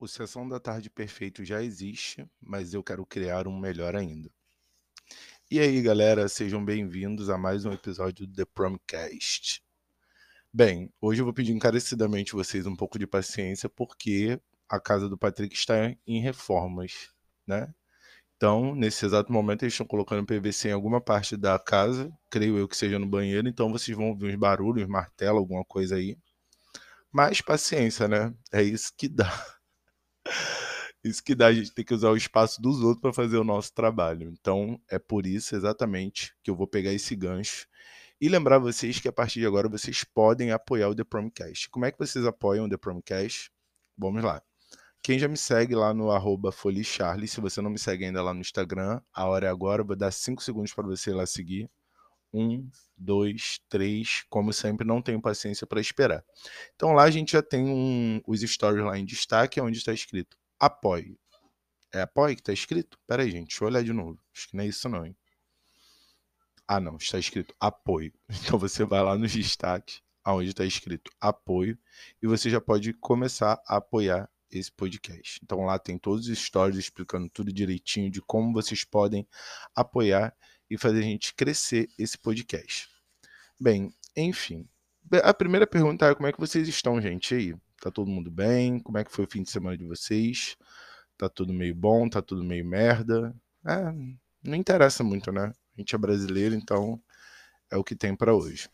O Sessão da Tarde Perfeito já existe, mas eu quero criar um melhor ainda. E aí, galera, sejam bem-vindos a mais um episódio do The Promcast. Bem, hoje eu vou pedir encarecidamente vocês um pouco de paciência, porque a casa do Patrick está em reformas, né? Então, nesse exato momento, eles estão colocando PVC em alguma parte da casa, creio eu que seja no banheiro, então vocês vão ouvir uns barulhos, uns martelos, alguma coisa aí. Mas paciência, né? É isso que dá. Isso que dá, a gente tem que usar o espaço dos outros para fazer o nosso trabalho. Então, é por isso exatamente que eu vou pegar esse gancho e lembrar vocês que a partir de agora vocês podem apoiar o The Promcast. Como é que vocês apoiam o The Promcast? Vamos lá. Quem já me segue lá no @folicharlie, se você não me segue ainda lá no Instagram, a hora é agora, vou dar 5 segundos para você ir lá seguir. 1, 2, 3, como sempre, não tenho paciência para esperar. Então lá a gente já tem os stories lá em destaque, onde está escrito apoie. É apoie que está escrito? Pera aí, gente, deixa eu olhar de novo. Acho que não é isso não, hein? Ah, não, está escrito apoio. Então você vai lá nos destaques, aonde está escrito apoio, e você já pode começar a apoiar esse podcast. Então lá tem todos os stories explicando tudo direitinho de como vocês podem apoiar e fazer a gente crescer esse podcast. Bem, enfim. A primeira pergunta é como é que vocês estão, gente? E aí? Tá todo mundo bem? Como é que foi o fim de semana de vocês? Tá tudo meio bom? Tá tudo meio merda? É, não interessa muito, né? A gente é brasileiro, então é o que tem pra hoje.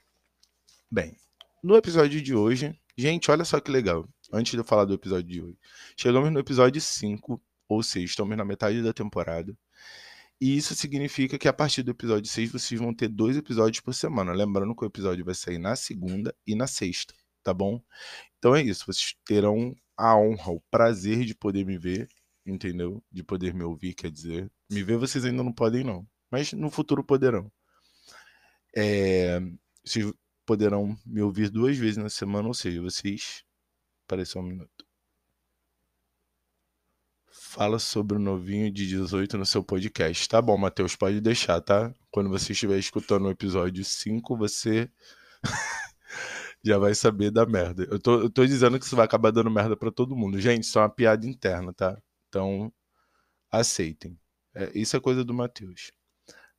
Bem, no episódio de hoje, gente, olha só que legal. Antes de eu falar do episódio de hoje, chegamos no episódio 5, ou seja, estamos na metade da temporada. E isso significa que a partir do episódio 6 vocês vão ter 2 episódios por semana. Lembrando que o episódio vai sair na segunda e na sexta, tá bom? Então é isso, vocês terão a honra, o prazer de poder me ver, entendeu? De poder me ouvir, quer dizer. Me ver vocês ainda não podem, não. Mas no futuro poderão. Vocês poderão me ouvir 2 vezes na semana, ou seja, vocês. Peraí só um minuto. Fala sobre o novinho de 18 no seu podcast. Tá bom, Matheus, pode deixar, tá? Quando você estiver escutando o episódio 5, você já vai saber da merda. Eu tô dizendo que isso vai acabar dando merda pra todo mundo. Gente, isso é uma piada interna, tá? Então, aceitem. Isso é coisa do Matheus.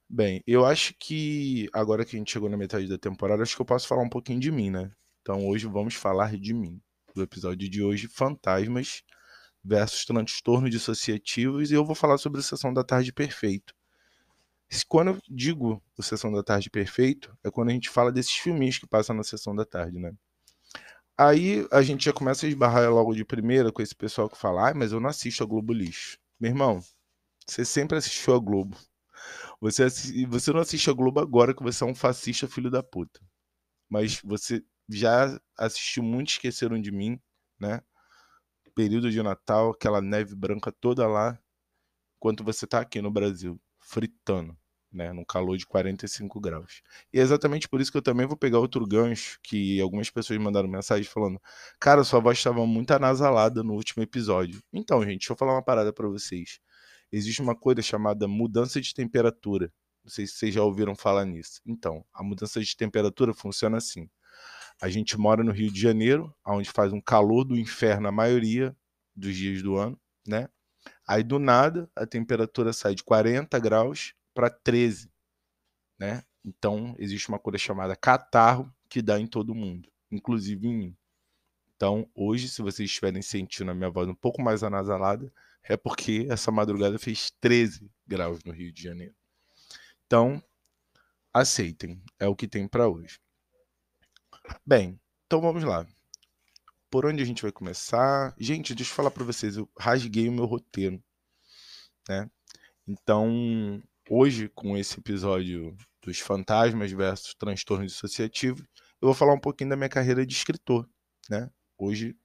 Bem, eu acho que agora que a gente chegou na metade da temporada, acho que eu posso falar um pouquinho de mim, né? Então hoje vamos falar de mim. Do episódio de hoje, fantasmas versus transtornos dissociativos, e eu vou falar sobre a Sessão da Tarde Perfeito. Quando eu digo o Sessão da Tarde Perfeito, é quando a gente fala desses filminhos que passam na Sessão da Tarde, né? Aí a gente já começa a esbarrar logo de primeira com esse pessoal que fala, mas eu não assisto a Globo Lixo. Meu irmão, você sempre assistiu a Globo. Você não assiste a Globo agora que você é um fascista filho da puta. Mas você já assistiu muito Esqueceram de Mim, né? Período de Natal, aquela neve branca toda lá, enquanto você tá aqui no Brasil, fritando, né? No calor de 45 graus. E é exatamente por isso que eu também vou pegar outro gancho, que algumas pessoas mandaram mensagem falando, cara, sua voz estava muito anasalada no último episódio. Então, gente, deixa eu falar uma parada pra vocês. Existe uma coisa chamada mudança de temperatura. Não sei se vocês já ouviram falar nisso. Então, a mudança de temperatura funciona assim. A gente mora no Rio de Janeiro, onde faz um calor do inferno a maioria dos dias do ano, né? Aí do nada a temperatura sai de 40 graus para 13, né? Então existe uma coisa chamada catarro que dá em todo mundo, inclusive em mim. Então hoje, se vocês estiverem sentindo a minha voz um pouco mais anasalada, é porque essa madrugada fez 13 graus no Rio de Janeiro. Então aceitem, é o que tem para hoje. Bem, então vamos lá. Por onde a gente vai começar? Gente, deixa eu falar para vocês, eu rasguei o meu roteiro, né? Então, hoje, com esse episódio dos fantasmas versus transtorno dissociativo, eu vou falar um pouquinho da minha carreira de escritor, né? Hoje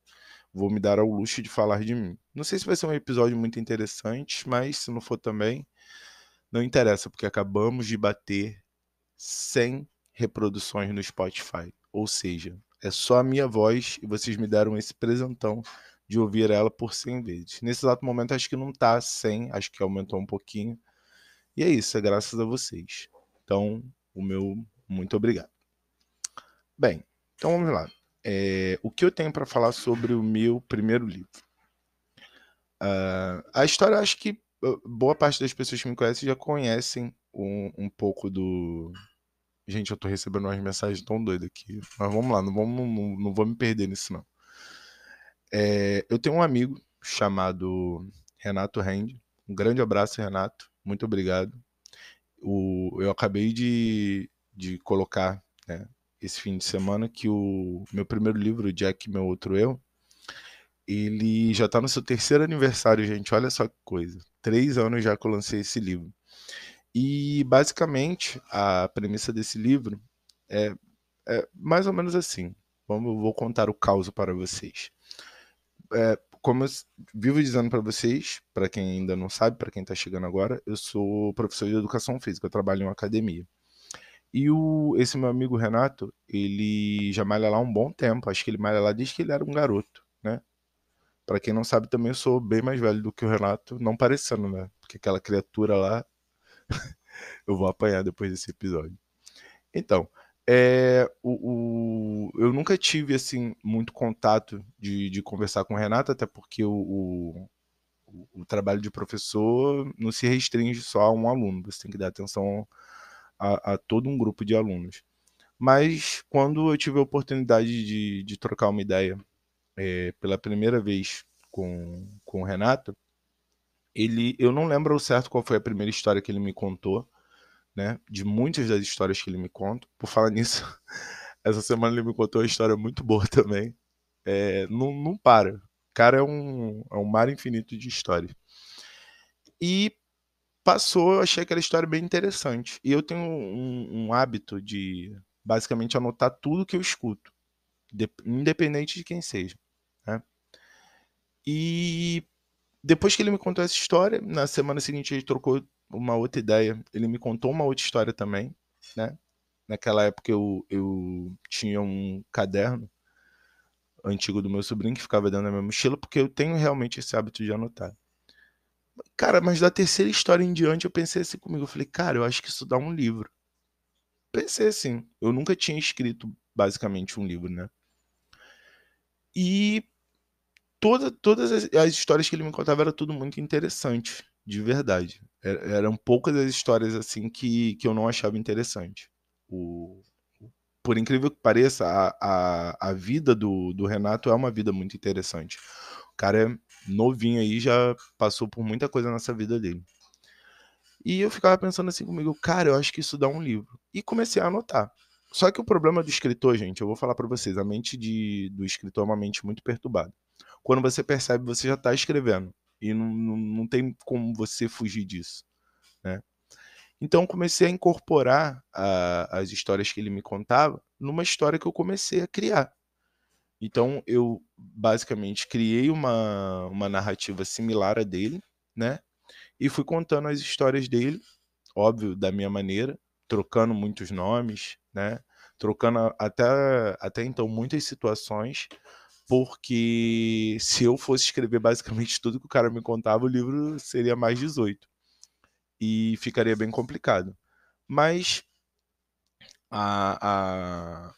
vou me dar ao luxo de falar de mim. Não sei se vai ser um episódio muito interessante, mas se não for também, não interessa, porque acabamos de bater 100 reproduções no Spotify. Ou seja, é só a minha voz e vocês me deram esse presentão de ouvir ela por 100 vezes. Nesse exato momento acho que não tá 100, acho que aumentou um pouquinho. E é isso, é graças a vocês. Então, o meu muito obrigado. Bem, então vamos lá. O que eu tenho para falar sobre o meu primeiro livro? A história, eu acho que boa parte das pessoas que me conhecem já conhecem um pouco do. Gente, eu tô recebendo umas mensagens tão doidas aqui. Mas vamos lá, não vou me perder nisso, não. Eu tenho um amigo chamado Renato Rende. Um grande abraço, Renato. Muito obrigado. Eu acabei de colocar, né, esse fim de semana que o meu primeiro livro, Jack, Meu Outro Eu, ele já tá no seu terceiro aniversário, gente. Olha só que coisa. 3 anos já que eu lancei esse livro. E, basicamente, a premissa desse livro é, é mais ou menos assim. Vou contar o caos para vocês. Como eu vivo dizendo para vocês, para quem ainda não sabe, para quem está chegando agora, eu sou professor de educação física, eu trabalho em uma academia. E esse meu amigo Renato, ele já malha lá há um bom tempo, acho que ele malha lá desde que ele era um garoto, né? Para quem não sabe, também eu sou bem mais velho do que o Renato, não parecendo, né? Porque aquela criatura lá, eu vou apanhar depois desse episódio. Então, eu nunca tive assim muito contato de conversar com o Renato, até porque o trabalho de professor não se restringe só a um aluno, você tem que dar atenção a todo um grupo de alunos. Mas quando eu tive a oportunidade de trocar uma ideia pela primeira vez com o Renato, eu não lembro ao certo qual foi a primeira história que ele me contou, né? De muitas das histórias que ele me conta. Por falar nisso, essa semana ele me contou uma história muito boa também. Não para. O cara é um mar infinito de histórias. E passou, eu achei aquela história bem interessante. E eu tenho um hábito de basicamente anotar tudo que eu escuto, independente de quem seja, né? E depois que ele me contou essa história, na semana seguinte ele trocou uma outra ideia. Ele me contou uma outra história também, né? Naquela época eu tinha um caderno antigo do meu sobrinho que ficava dentro da minha mochila, porque eu tenho realmente esse hábito de anotar. Cara, mas da terceira história em diante eu pensei assim comigo. Eu falei, cara, eu acho que isso dá um livro. Pensei assim. Eu nunca tinha escrito basicamente um livro, né? E todas as histórias que ele me contava era tudo muito interessante, de verdade. Eram poucas as histórias assim que eu não achava interessante. O, por incrível que pareça, a vida do Renato é uma vida muito interessante. O cara é novinho aí, já passou por muita coisa nessa vida dele. E eu ficava pensando assim comigo, cara, eu acho que isso dá um livro. E comecei a anotar. Só que o problema do escritor, gente, eu vou falar pra vocês, a mente do escritor é uma mente muito perturbada. Quando você percebe, você já está escrevendo. E não tem como você fugir disso, né? Então comecei a incorporar as histórias que ele me contava numa história que eu comecei a criar. Então eu basicamente criei uma narrativa similar a dele, né? E fui contando as histórias dele, óbvio, da minha maneira, trocando muitos nomes, né? Trocando até então muitas situações, porque se eu fosse escrever basicamente tudo que o cara me contava, o livro seria mais 18 e ficaria bem complicado. Mas a,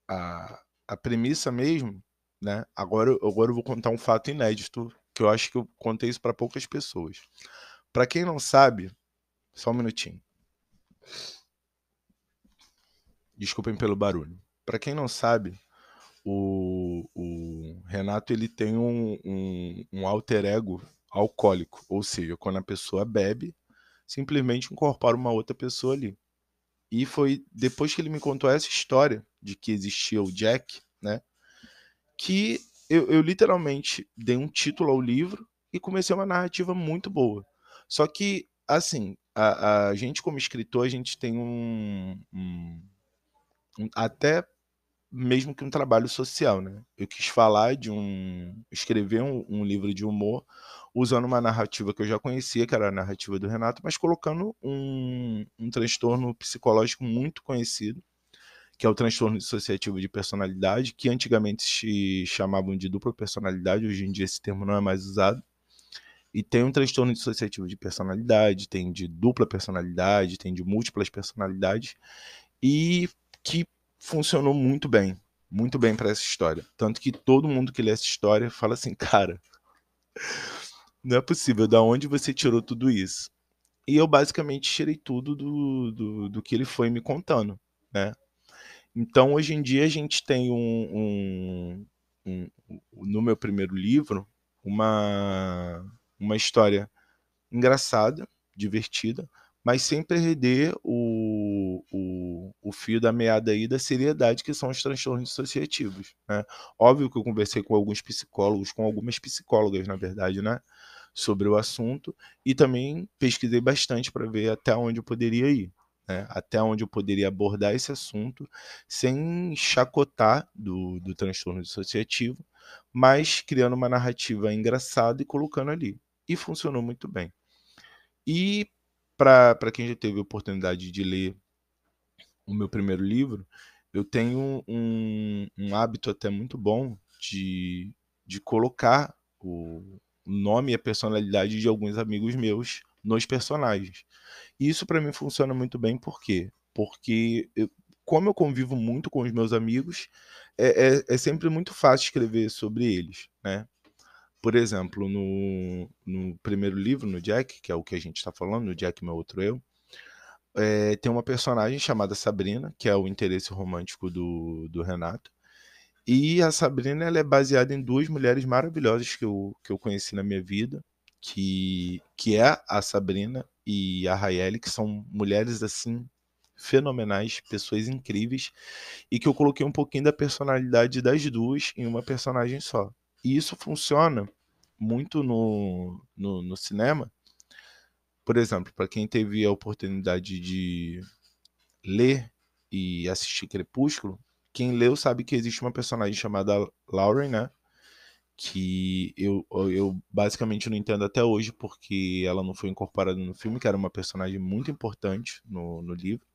a, a premissa mesmo, né? Agora eu vou contar um fato inédito, que eu acho que eu contei isso para poucas pessoas. Para quem não sabe, só um minutinho. Desculpem pelo barulho. Para quem não sabe, o Renato ele tem um alter ego alcoólico, ou seja, quando a pessoa bebe, simplesmente incorpora uma outra pessoa ali. E foi depois que ele me contou essa história de que existia o Jack, né, que eu literalmente dei um título ao livro e comecei uma narrativa muito boa. Só que, assim, a gente como escritor, a gente tem até mesmo que um trabalho social, né? Eu quis falar escrever um livro de humor usando uma narrativa que eu já conhecia, que era a narrativa do Renato, mas colocando um transtorno psicológico muito conhecido, que é o transtorno dissociativo de personalidade, que antigamente se chamavam de dupla personalidade, hoje em dia esse termo não é mais usado. E tem um transtorno dissociativo de personalidade, tem de dupla personalidade, tem de múltiplas personalidades, e que funcionou muito bem para essa história. Tanto que todo mundo que lê essa história fala assim, cara, Não é possível, da onde você tirou tudo isso? E eu basicamente tirei tudo do que ele foi me contando, né? Então, hoje em dia, a gente tem no meu primeiro livro, uma história engraçada, divertida, mas sem perder o fio da meada aí da seriedade que são os transtornos dissociativos, né? Óbvio que eu conversei com alguns psicólogos, com algumas psicólogas, na verdade, né? Sobre o assunto, e também pesquisei bastante para ver até onde eu poderia ir, né? Até onde eu poderia abordar esse assunto sem chacotar do transtorno dissociativo, mas criando uma narrativa engraçada e colocando ali. E funcionou muito bem. E para quem já teve a oportunidade de ler o meu primeiro livro, eu tenho um hábito até muito bom de colocar o nome e a personalidade de alguns amigos meus nos personagens. E isso para mim funciona muito bem, por quê? Porque como eu convivo muito com os meus amigos, é sempre muito fácil escrever sobre eles, né? Por exemplo, no primeiro livro, no Jack, que é o que a gente está falando, no Jack, Meu Outro Eu, tem uma personagem chamada Sabrina, que é o interesse romântico do Renato. E a Sabrina, ela é baseada em duas mulheres maravilhosas que eu conheci na minha vida, que é a Sabrina e a Raelle, que são mulheres assim fenomenais, pessoas incríveis, e que eu coloquei um pouquinho da personalidade das duas em uma personagem só. E isso funciona muito no cinema. Por exemplo, para quem teve a oportunidade de ler e assistir Crepúsculo, quem leu sabe que existe uma personagem chamada Lauren, né? Que eu basicamente não entendo até hoje porque ela não foi incorporada no filme, que era uma personagem muito importante no livro,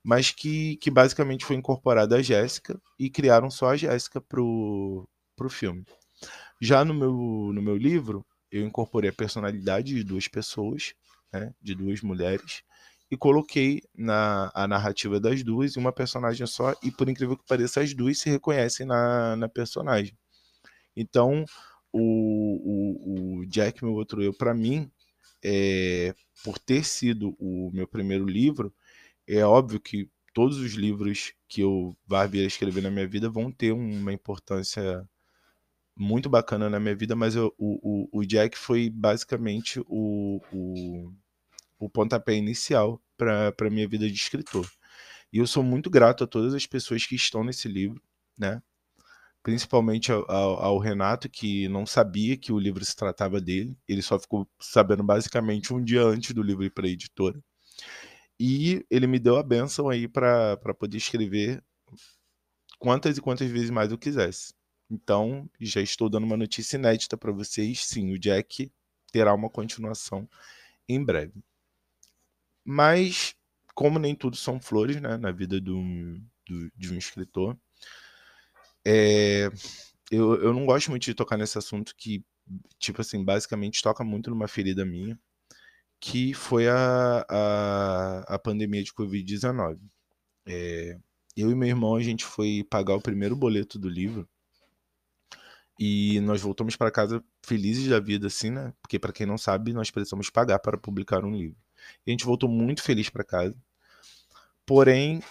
mas que basicamente foi incorporada a Jéssica e criaram só a Jéssica pro filme. Já no meu livro, eu incorporei a personalidade de duas pessoas, né, de duas mulheres, e coloquei a narrativa das duas em uma personagem só, e por incrível que pareça, as duas se reconhecem na personagem. Então, o Jack, Meu Outro Eu, para mim, por ter sido o meu primeiro livro, é óbvio que todos os livros que eu vá vir a escrever na minha vida vão ter uma importância muito bacana na minha vida, mas o Jack foi basicamente o pontapé inicial para a minha vida de escritor. E eu sou muito grato a todas as pessoas que estão nesse livro, né? Principalmente ao Renato, que não sabia que o livro se tratava dele. Ele só ficou sabendo basicamente um dia antes do livro ir para a editora. E ele me deu a bênção aí para poder escrever quantas e quantas vezes mais eu quisesse. Então, já estou dando uma notícia inédita para vocês. Sim, o Jack terá uma continuação em breve. Mas, como nem tudo são flores, né, na vida de um escritor, eu não gosto muito de tocar nesse assunto que, tipo assim, basicamente toca muito numa ferida minha, que foi a pandemia de Covid-19. Eu e meu irmão, a gente foi pagar o primeiro boleto do livro e nós voltamos para casa felizes da vida, assim, né? Porque, para quem não sabe, nós precisamos pagar para publicar um livro. E a gente voltou muito feliz para casa. Porém,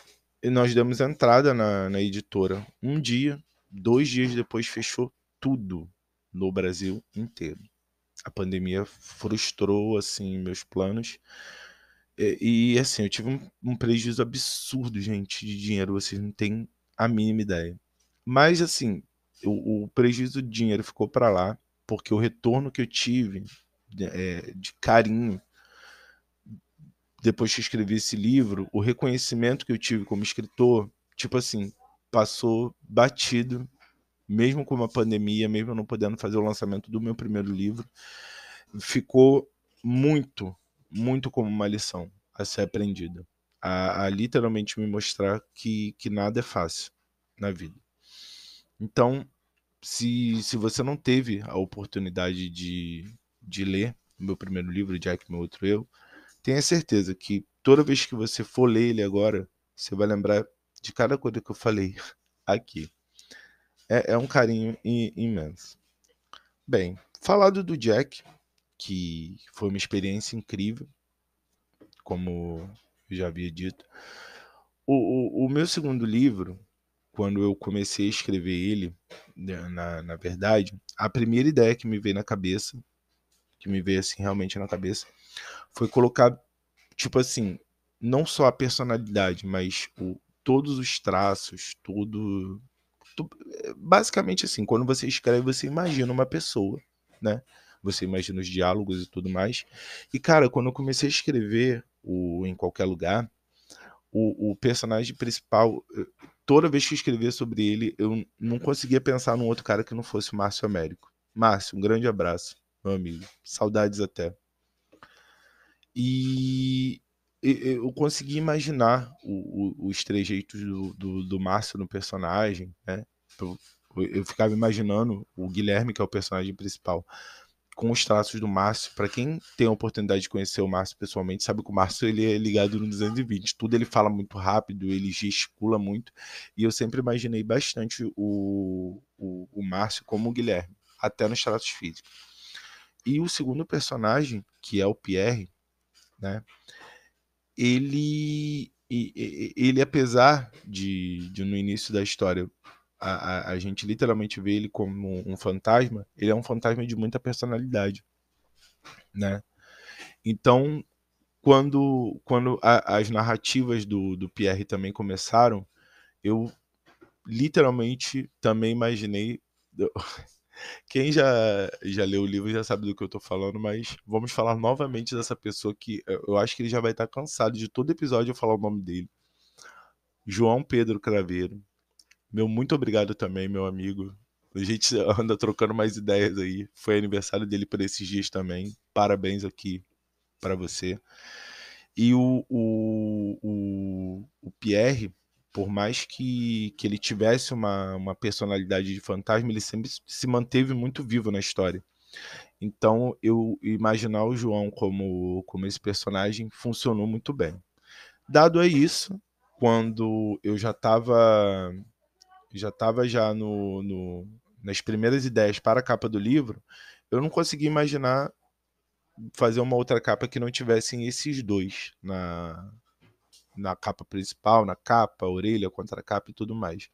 nós demos entrada na editora um dia, 2 dias depois fechou tudo no Brasil inteiro. A pandemia frustrou, assim, meus planos. Assim, eu tive um prejuízo absurdo, gente, de dinheiro. Vocês não têm a mínima ideia. Mas, assim, o prejuízo de dinheiro ficou para lá, porque o retorno que eu tive de carinho depois que eu escrevi esse livro, o reconhecimento que eu tive como escritor, tipo assim, passou batido, mesmo com uma pandemia, mesmo eu não podendo fazer o lançamento do meu primeiro livro, ficou muito, muito como uma lição a ser aprendida. A literalmente me mostrar que nada é fácil na vida. Então, se você não teve a oportunidade de ler o meu primeiro livro, Jack, Meu Outro Eu, tenha certeza que toda vez que você for ler ele agora, você vai lembrar de cada coisa que eu falei aqui. É um carinho imenso. Bem, falado do Jack, que foi uma experiência incrível, como eu já havia dito. O meu segundo livro, quando eu comecei a escrever ele, né, na verdade, a primeira ideia que me veio na cabeça, que me veio assim realmente na cabeça, foi colocar, tipo assim, não só a personalidade, mas todos os traços, basicamente assim, quando você escreve, você imagina uma pessoa, né? Você imagina os diálogos e tudo mais. E, cara, quando eu comecei a escrever Em Qualquer Lugar, o personagem principal, toda vez que eu escrevia sobre ele, eu não conseguia pensar num outro cara que não fosse o Márcio Américo. Márcio, um grande abraço, meu amigo. Saudades até. E eu consegui imaginar os trejeitos do Márcio no personagem, né? Eu ficava imaginando o Guilherme, que é o personagem principal, com os traços do Márcio. Para quem tem a oportunidade de conhecer o Márcio pessoalmente, sabe que o Márcio ele é ligado no 220. Tudo ele fala muito rápido, ele gesticula muito. E eu sempre imaginei bastante o Márcio como o Guilherme, até nos traços físicos. E o segundo personagem, que é o Pierre, né? Ele apesar de no início da história a gente literalmente vê ele como um fantasma, ele é um fantasma de muita personalidade, né? Então, quando as narrativas do Pierre também começaram, eu literalmente também imaginei. Quem já leu o livro já sabe do que eu tô falando, mas vamos falar novamente dessa pessoa que eu acho que ele já vai estar cansado de todo episódio eu falar o nome dele. João Pedro Craveiro. Meu muito obrigado também, meu amigo. A gente anda trocando mais ideias aí. Foi aniversário dele por esses dias também. Parabéns aqui para você. E o Pierre, por mais que ele tivesse uma personalidade de fantasma, ele sempre se manteve muito vivo na história. Então, eu imaginar o João como esse personagem funcionou muito bem. Dado a isso, quando eu já nas primeiras ideias para a capa do livro, eu não conseguia imaginar fazer uma outra capa que não tivessem esses dois na capa principal, na capa, orelha, contracapa e tudo mais.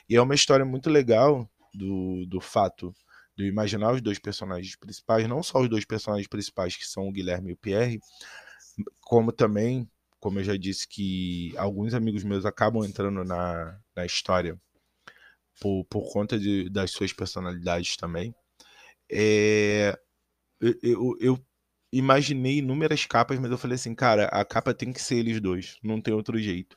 E é uma história muito legal do fato de eu imaginar os dois personagens principais, não só os dois personagens principais que são o Guilherme e o Pierre, como também, como eu já disse, que alguns amigos meus acabam entrando na história por conta das suas personalidades também. É, eu imaginei inúmeras capas, mas eu falei assim, cara, a capa tem que ser eles dois, não tem outro jeito.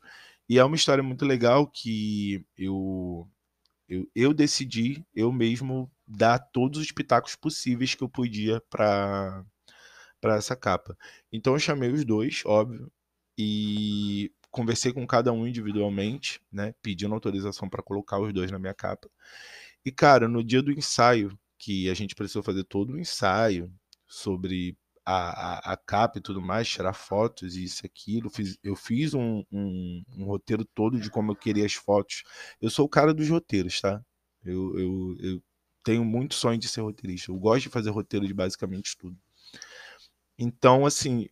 E é uma história muito legal que eu decidi, eu mesmo, dar todos os pitacos possíveis que eu podia para essa capa. Então eu chamei os dois, óbvio, e conversei com cada um individualmente, né, pedindo autorização para colocar os dois na minha capa. E, cara, no dia do ensaio, que a gente precisou fazer todo um ensaio sobre a capa e tudo mais, tirar fotos e isso e aquilo. Eu fiz um roteiro todo de como eu queria as fotos. Eu sou o cara dos roteiros, tá? Eu tenho muito sonho de ser roteirista. Eu gosto de fazer roteiro de basicamente tudo. Então, assim,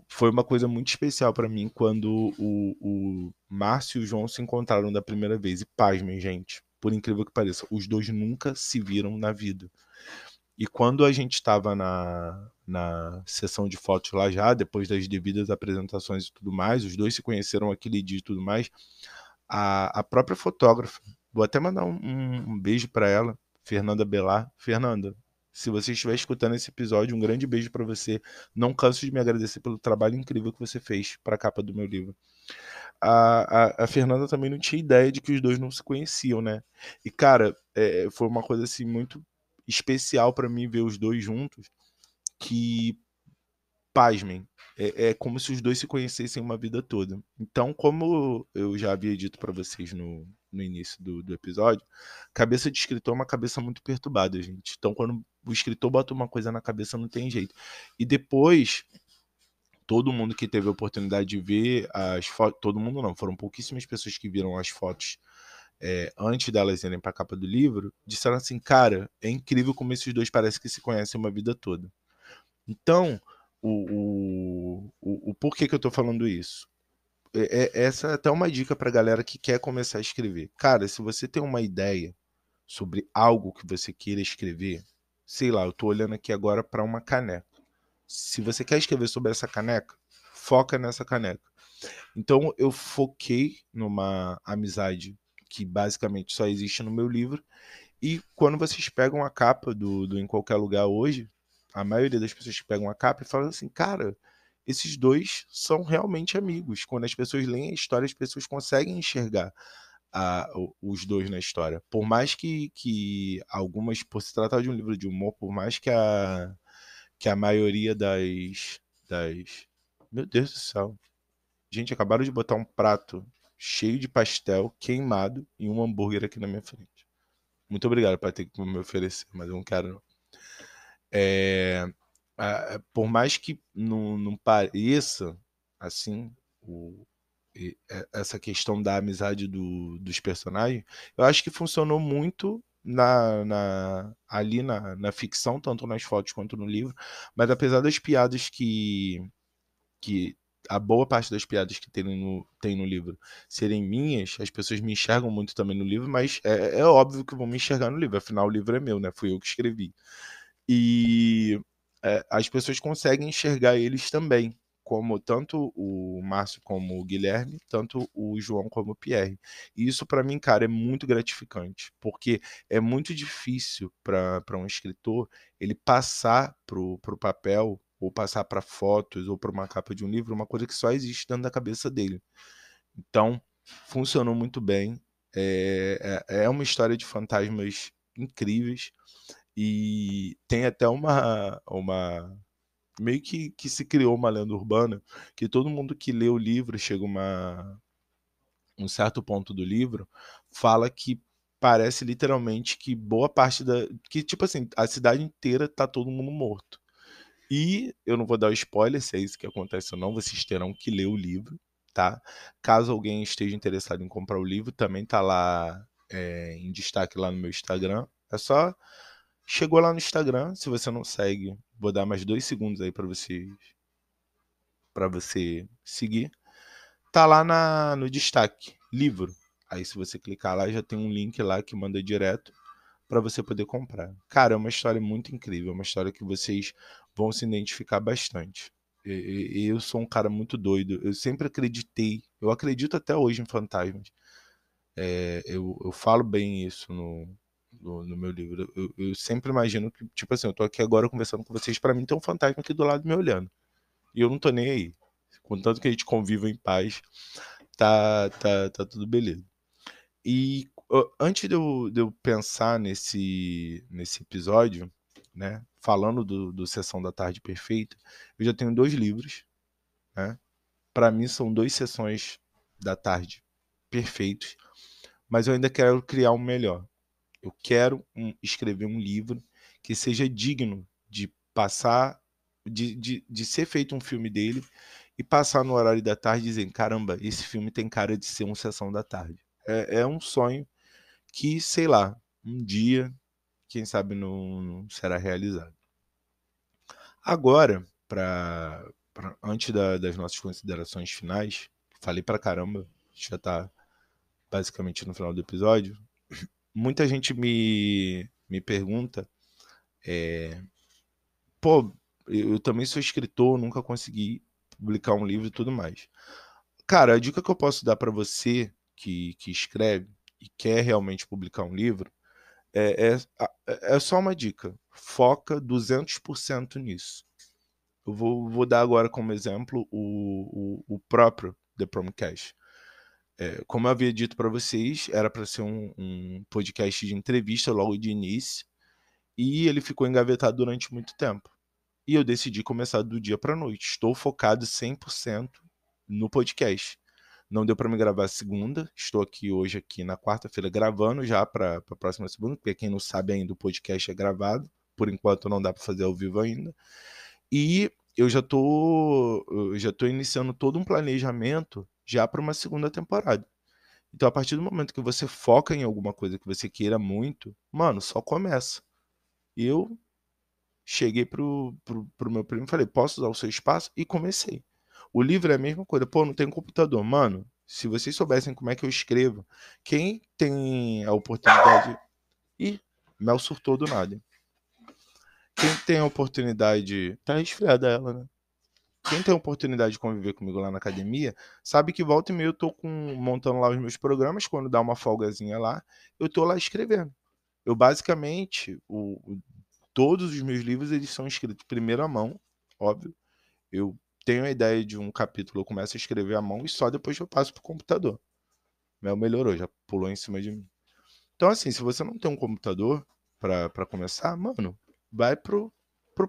foi uma coisa muito especial para mim quando o Márcio e o João se encontraram da primeira vez. E pasmem, gente, por incrível que pareça, os dois nunca se viram na vida. E quando a gente estava na sessão de fotos lá já, depois das devidas apresentações e tudo mais, os dois se conheceram aquele dia e tudo mais, a própria fotógrafa, vou até mandar um beijo para ela, Fernanda Belar. Fernanda, se você estiver escutando esse episódio, um grande beijo para você. Não canso de me agradecer pelo trabalho incrível que você fez para a capa do meu livro. A Fernanda também não tinha ideia de que os dois não se conheciam, né? E, cara, foi uma coisa assim muito especial para mim ver os dois juntos, que, pasmem, é como se os dois se conhecessem uma vida toda. Então, como eu já havia dito para vocês no início do episódio, cabeça de escritor é uma cabeça muito perturbada, gente. Então, quando o escritor bota uma coisa na cabeça, não tem jeito. E depois, todo mundo que teve a oportunidade de ver as fotos, todo mundo não, foram pouquíssimas pessoas que viram as fotos antes delas irem para a capa do livro, disseram assim, cara, é incrível como esses dois parecem que se conhecem uma vida toda. Então, o porquê que eu tô falando isso? Essa é até uma dica pra galera que quer começar a escrever. Cara, se você tem uma ideia sobre algo que você queira escrever, sei lá, eu tô olhando aqui agora para uma caneca. Se você quer escrever sobre essa caneca, foca nessa caneca. Então eu foquei numa amizade que basicamente só existe no meu livro. E quando vocês pegam a capa do Em Qualquer Lugar hoje, a maioria das pessoas que pegam a capa e falam assim, cara, esses dois são realmente amigos. Quando as pessoas leem a história, as pessoas conseguem enxergar os dois na história. Por mais que algumas, por se tratar de um livro de humor, por mais que a maioria das. Meu Deus do céu. Gente, acabaram de botar um prato cheio de pastel queimado e um hambúrguer aqui na minha frente. Muito obrigado por ter que me oferecer, mas eu não quero. Não. É, por mais que não pareça assim, essa questão da amizade dos personagens, eu acho que funcionou muito ali na ficção, tanto nas fotos quanto no livro. Mas apesar das piadas que a boa parte das piadas que tem no livro serem minhas, as pessoas me enxergam muito também no livro, mas é óbvio que vão me enxergar no livro, afinal o livro é meu, né? Fui eu que escrevi. E as pessoas conseguem enxergar eles também, como tanto o Márcio como o Guilherme, tanto o João como o Pierre. E isso para mim, cara, é muito gratificante, porque é muito difícil para um escritor ele passar pro papel ou passar para fotos ou para uma capa de um livro uma coisa que só existe dentro da cabeça dele. Então, funcionou muito bem. É uma história de fantasmas incríveis e tem até uma meio que se criou uma lenda urbana que todo mundo que lê o livro chega um certo ponto do livro fala que parece literalmente que boa parte da que tipo assim a cidade inteira tá todo mundo morto. E eu não vou dar o spoiler se é isso que acontece ou não, vocês terão que ler o livro, tá? Caso alguém esteja interessado em comprar o livro, também tá lá em destaque lá no meu Instagram. É só chegou lá no Instagram, se você não segue, vou dar mais 2 segundos aí para você seguir. Tá lá no destaque, livro. Aí se você clicar lá, já tem um link lá que manda direto para você poder comprar. Cara, é uma história muito incrível, é uma história que vocês vão se identificar bastante. Eu sou um cara muito doido, eu sempre acreditei, eu acredito até hoje em fantasmas. Eu falo bem isso no meu livro. Eu sempre imagino que, tipo assim, eu tô aqui agora conversando com vocês, para mim tem um fantasma aqui do lado me olhando. E eu não tô nem aí. Contanto que a gente conviva em paz, tá tudo beleza. E antes de eu pensar nesse episódio, né, falando do Sessão da Tarde Perfeita, eu já tenho 2 livros, né? Para mim são 2 sessões da tarde perfeitos, mas eu ainda quero criar um melhor. Eu quero escrever um livro que seja digno de passar, de ser feito um filme dele e passar no horário da tarde e dizer, caramba, esse filme tem cara de ser uma sessão da tarde. É um sonho que, sei lá, um dia, quem sabe não será realizado. Agora, antes das nossas considerações finais, falei pra caramba, já tá basicamente no final do episódio. Muita gente me pergunta, pô, eu também sou escritor, nunca consegui publicar um livro e tudo mais. Cara, a dica que eu posso dar pra você que escreve e quer realmente publicar um livro é só uma dica. Foca 200% nisso. Eu vou dar agora como exemplo o próprio The Promcast. Como eu havia dito para vocês, era para ser um podcast de entrevista logo de início, e ele ficou engavetado durante muito tempo. E eu decidi começar do dia para noite. Estou focado 100% no podcast. Não deu para me gravar segunda. Estou aqui hoje aqui na quarta-feira gravando já para a próxima segunda, porque quem não sabe ainda o podcast é gravado. Por enquanto não dá para fazer ao vivo ainda. E eu já tô iniciando todo um planejamento já para uma segunda temporada. Então, a partir do momento que você foca em alguma coisa que você queira muito, mano, só começa. Eu cheguei pro meu primo e falei, posso usar o seu espaço? E comecei. O livro é a mesma coisa. Pô, não tem computador. Mano, se vocês soubessem como é que eu escrevo, quem tem a oportunidade... Ih, Mel surtou do nada. Hein? Quem tem a oportunidade... Tá resfriada ela, né? Quem tem a oportunidade de conviver comigo lá na academia, sabe que volta e meia eu tô montando lá os meus programas, quando dá uma folgazinha lá, eu tô lá escrevendo. Eu basicamente, todos os meus livros, eles são escritos de primeira mão, óbvio. Eu tenho a ideia de um capítulo, eu começo a escrever à mão e só depois eu passo pro computador. Mel melhorou, já pulou em cima de mim. Então, assim, se você não tem um computador pra começar, mano, vai pro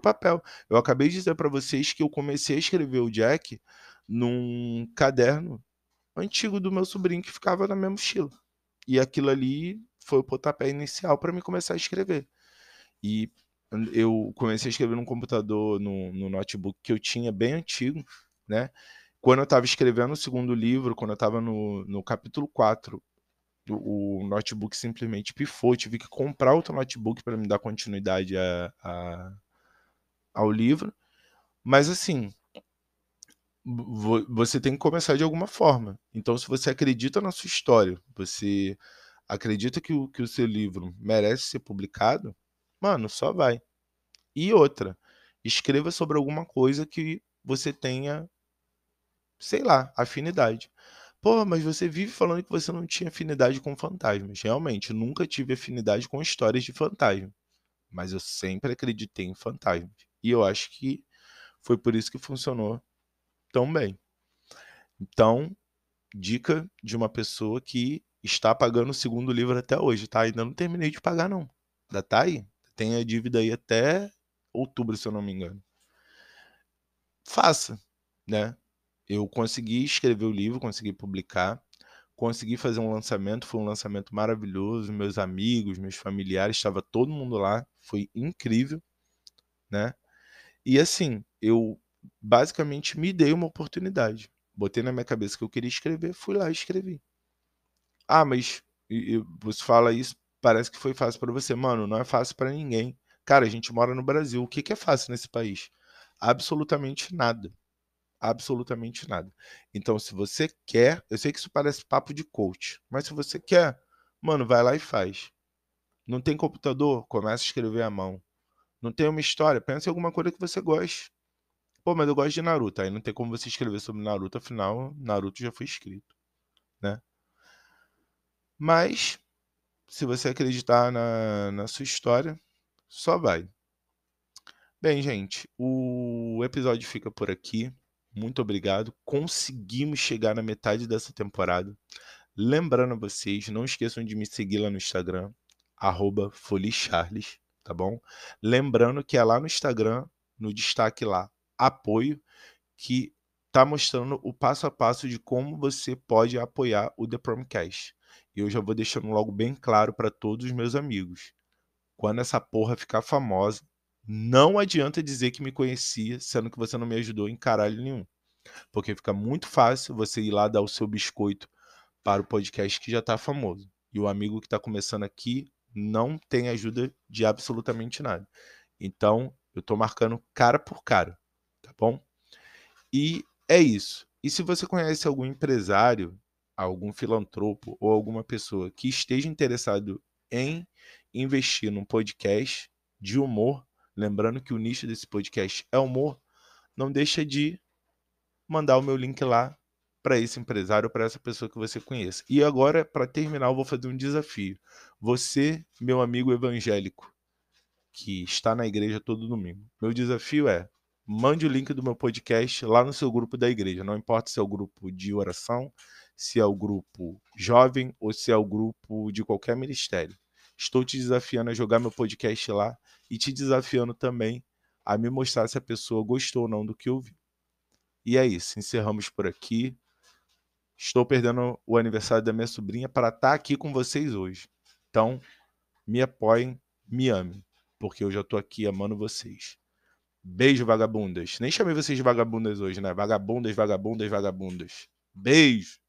papel. Eu acabei de dizer pra vocês que eu comecei a escrever o Jack num caderno antigo do meu sobrinho que ficava na minha mochila. E aquilo ali foi o pontapé inicial para mim começar a escrever. E eu comecei a escrever num computador, no notebook que eu tinha, bem antigo, né? Quando eu estava escrevendo o segundo livro, quando eu estava no capítulo 4, o notebook simplesmente pifou. Eu tive que comprar outro notebook para me dar continuidade ao livro. Mas assim, você tem que começar de alguma forma. Então, se você acredita na sua história, você acredita que o seu livro merece ser publicado, mano, só vai. E outra, escreva sobre alguma coisa que você tenha, sei lá, afinidade. Pô, mas você vive falando que você não tinha afinidade com fantasmas. Realmente, nunca tive afinidade com histórias de fantasma. Mas eu sempre acreditei em fantasmas. E eu acho que foi por isso que funcionou tão bem. Então, dica de uma pessoa que está pagando o segundo livro até hoje, tá? Ainda não terminei de pagar, não. Ainda tá aí. Tem a dívida aí até outubro, se eu não me engano. Faça, né? Eu consegui escrever o livro, consegui publicar, consegui fazer um lançamento, foi um lançamento maravilhoso, meus amigos, meus familiares, estava todo mundo lá, foi incrível, né? E assim, eu basicamente me dei uma oportunidade. Botei na minha cabeça que eu queria escrever, fui lá e escrevi. Ah, mas você fala isso, parece que foi fácil para você. Mano, não é fácil para ninguém. Cara, a gente mora no Brasil. O que que é fácil nesse país? Absolutamente nada. Absolutamente nada. Então, se você quer, eu sei que isso parece papo de coach, mas se você quer, mano, vai lá e faz. Não tem computador? Começa a escrever à mão. Não tem uma história? Pensa em alguma coisa que você goste. Pô, mas eu gosto de Naruto. Aí não tem como você escrever sobre Naruto, afinal, Naruto já foi escrito, né? Mas, se você acreditar na sua história, só vai. Bem, gente, o episódio fica por aqui. Muito obrigado. Conseguimos chegar na metade dessa temporada. Lembrando a vocês, não esqueçam de me seguir lá no Instagram, @folicharles, tá bom? Lembrando que é lá no Instagram, no destaque lá, apoio, que tá mostrando o passo a passo de como você pode apoiar o The Promcast. E eu já vou deixando logo bem claro para todos os meus amigos. Quando essa porra ficar famosa, não adianta dizer que me conhecia, sendo que você não me ajudou em caralho nenhum. Porque fica muito fácil você ir lá dar o seu biscoito para o podcast que já está famoso. E o amigo que está começando aqui não tem ajuda de absolutamente nada. Então, eu estou marcando cara por cara, tá bom? E é isso. E se você conhece algum empresário, algum filantropo ou alguma pessoa que esteja interessado em investir num podcast de humor, lembrando que o nicho desse podcast é humor, não deixa de mandar o meu link lá para esse empresário, para essa pessoa que você conheça. E agora, para terminar, eu vou fazer um desafio. Você, meu amigo evangélico, que está na igreja todo domingo, meu desafio é: mande o link do meu podcast lá no seu grupo da igreja. Não importa se é o grupo de oração, se é o grupo jovem ou se é o grupo de qualquer ministério. Estou te desafiando a jogar meu podcast lá e te desafiando também a me mostrar se a pessoa gostou ou não do que ouviu. E é isso, encerramos por aqui. Estou perdendo o aniversário da minha sobrinha para estar aqui com vocês hoje. Então, me apoiem, me amem, porque eu já estou aqui amando vocês. Beijo, vagabundas. Nem chamei vocês de vagabundas hoje, né? Vagabundas, vagabundas, vagabundas. Beijo!